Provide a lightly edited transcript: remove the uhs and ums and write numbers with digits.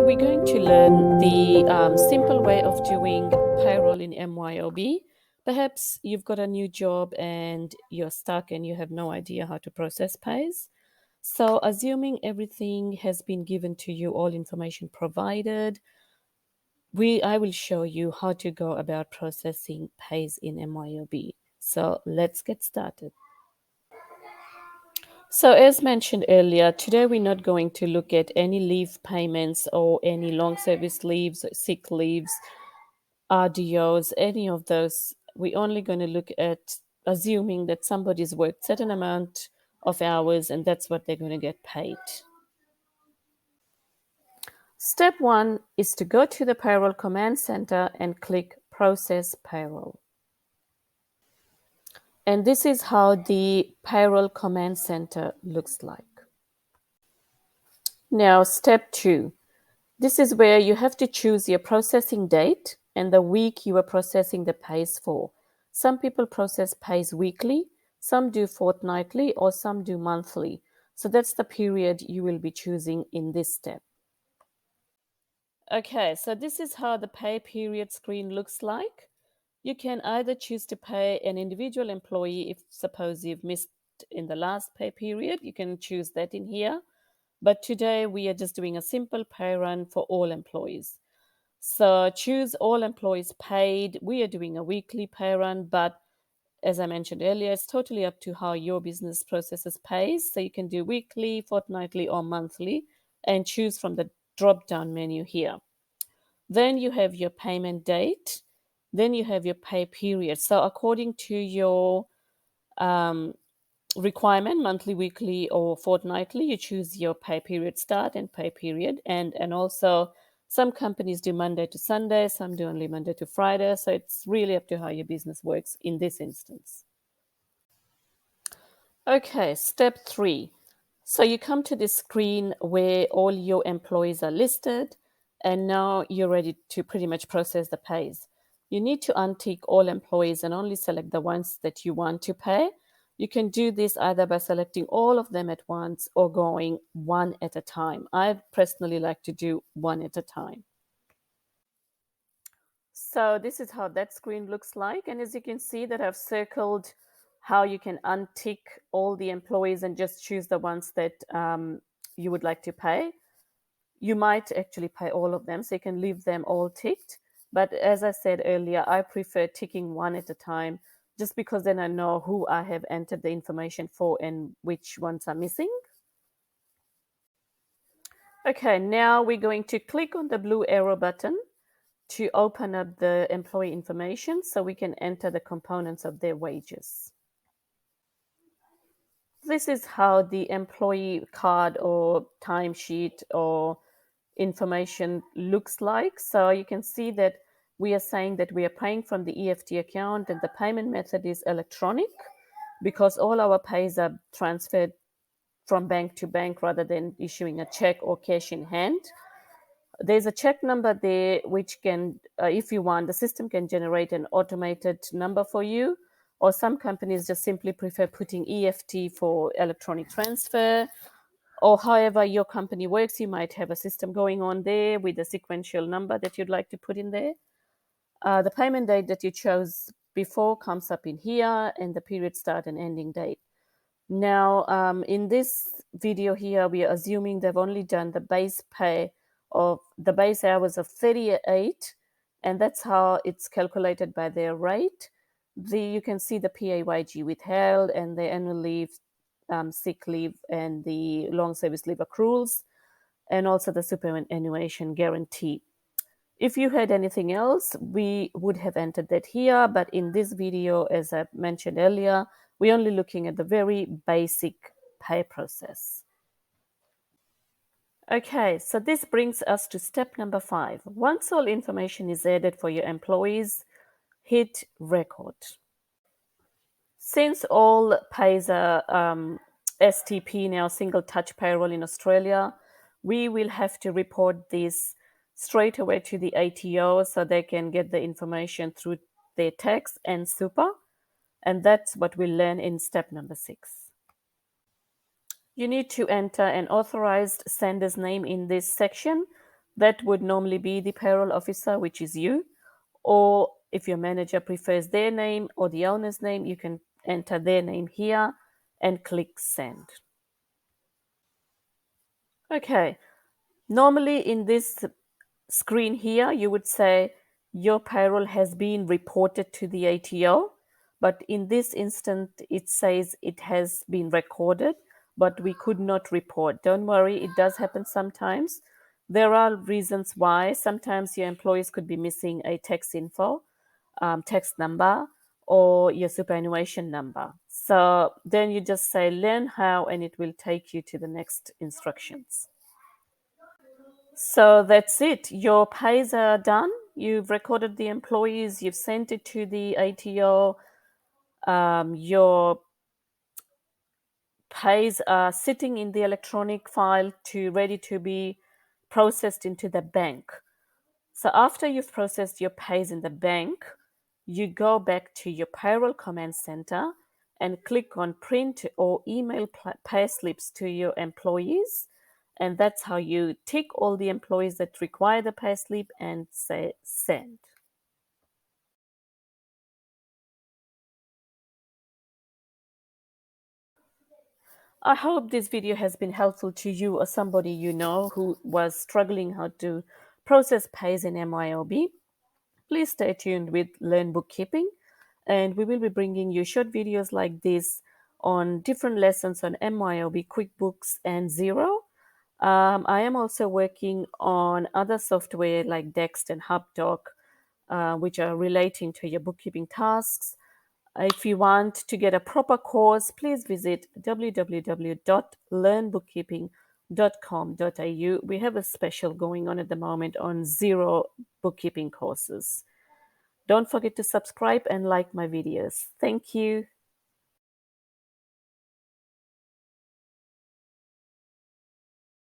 we're going to learn the simple way of doing payroll in Myob. Perhaps you've got a new job and you're stuck and you have no idea how to process pays. So assuming everything has been given to you, all information provided, I will show you how to go about processing pays in Myob. So let's get started. So as mentioned earlier, today we're not going to look at any leave payments or any long service leaves, sick leaves, RDOs, any of those. We're only going to look at assuming that somebody's worked certain amount of hours and that's what they're going to get paid. Step 1 is to go to the Payroll Command Center and click Process Payroll. And this is how the Payroll Command Center looks like. Now, step 2. This is where you have to choose your processing date and the week you are processing the pays for. Some people process pays weekly, some do fortnightly, or some do monthly. So that's the period you will be choosing in this step. Okay, so this is how the pay period screen looks like. You can either choose to pay an individual employee if suppose you've missed in the last pay period, you can choose that in here. But today we are just doing a simple pay run for all employees. So choose all employees paid. We are doing a weekly pay run, but as I mentioned earlier, it's totally up to how your business processes pays. So you can do weekly, fortnightly, or monthly and choose from the drop-down menu here. Then you have your payment date. Then you have your pay period. So according to your requirement, monthly, weekly, or fortnightly, you choose your pay period start and pay period. And also some companies do Monday to Sunday, some do only Monday to Friday. So it's really up to how your business works in this instance. Okay, step 3. So you come to this screen where all your employees are listed, and now you're ready to pretty much process the pays. You need to untick all employees and only select the ones that you want to pay. You can do this either by selecting all of them at once or going one at a time. I personally like to do one at a time. So this is how that screen looks like. And as you can see that I've circled how you can untick all the employees and just choose the ones that you would like to pay. You might actually pay all of them, so you can leave them all ticked. But as I said earlier, I prefer ticking one at a time just because then I know who I have entered the information for and which ones are missing. Okay, now we're going to click on the blue arrow button to open up the employee information so we can enter the components of their wages. This is how the employee card or timesheet or information looks like. So you can see that we are saying that we are paying from the EFT account and the payment method is electronic because all our pays are transferred from bank to bank rather than issuing a check or cash in hand. There's a check number there which can, if you want, the system can generate an automated number for you, or some companies just simply prefer putting EFT for electronic transfer, or however your company works. You might have a system going on there with a sequential number that you'd like to put in there. The payment date that you chose before comes up in here, and the period start and ending date. Now, in this video here, we are assuming they've only done the base pay of the base hours of 38, and that's how it's calculated by their rate. You can see the PAYG withheld and the annual leave, sick leave, and the long service leave accruals, and also the superannuation guarantee. If you had anything else, we would have entered that here, but in this video, as I mentioned earlier, we're only looking at the very basic pay process. Okay, so this brings us to step number 5. Once all information is added for your employees, hit record. Since all pays are STP now, single touch payroll in Australia, we will have to report this straight away to the ATO so they can get the information through their tax and super. And that's what we'll learn in step number 6. You need to enter an authorized sender's name in this section. That would normally be the payroll officer, which is you. Or if your manager prefers their name or the owner's name, you can enter their name here and click send. Okay, normally in this screen here, you would say your payroll has been reported to the ATO, but in this instant, it says it has been recorded, but we could not report. Don't worry, it does happen sometimes. There are reasons why. Sometimes your employees could be missing a tax info, tax number, or your superannuation number. So then you just say learn how, and it will take you to the next instructions. So that's it. Your pays are done. You've recorded the employees, you've sent it to the ATO. Your pays are sitting in the electronic file ready to be processed into the bank. So after you've processed your pays in the bank, you go back to your payroll command center and click on print or email pay slips to your employees. And that's how you tick all the employees that require the pay slip and say send. I hope this video has been helpful to you or somebody you know who was struggling how to process pays in MYOB. Please stay tuned with Learn Bookkeeping, and we will be bringing you short videos like this on different lessons on MYOB, QuickBooks, and Xero. I am also working on other software like Dext and HubDoc, which are relating to your bookkeeping tasks. If you want to get a proper course, please visit www.learnbookkeeping.com.au. We have a special going on at the moment on Xero bookkeeping courses. Don't forget to subscribe and like my videos. Thank you.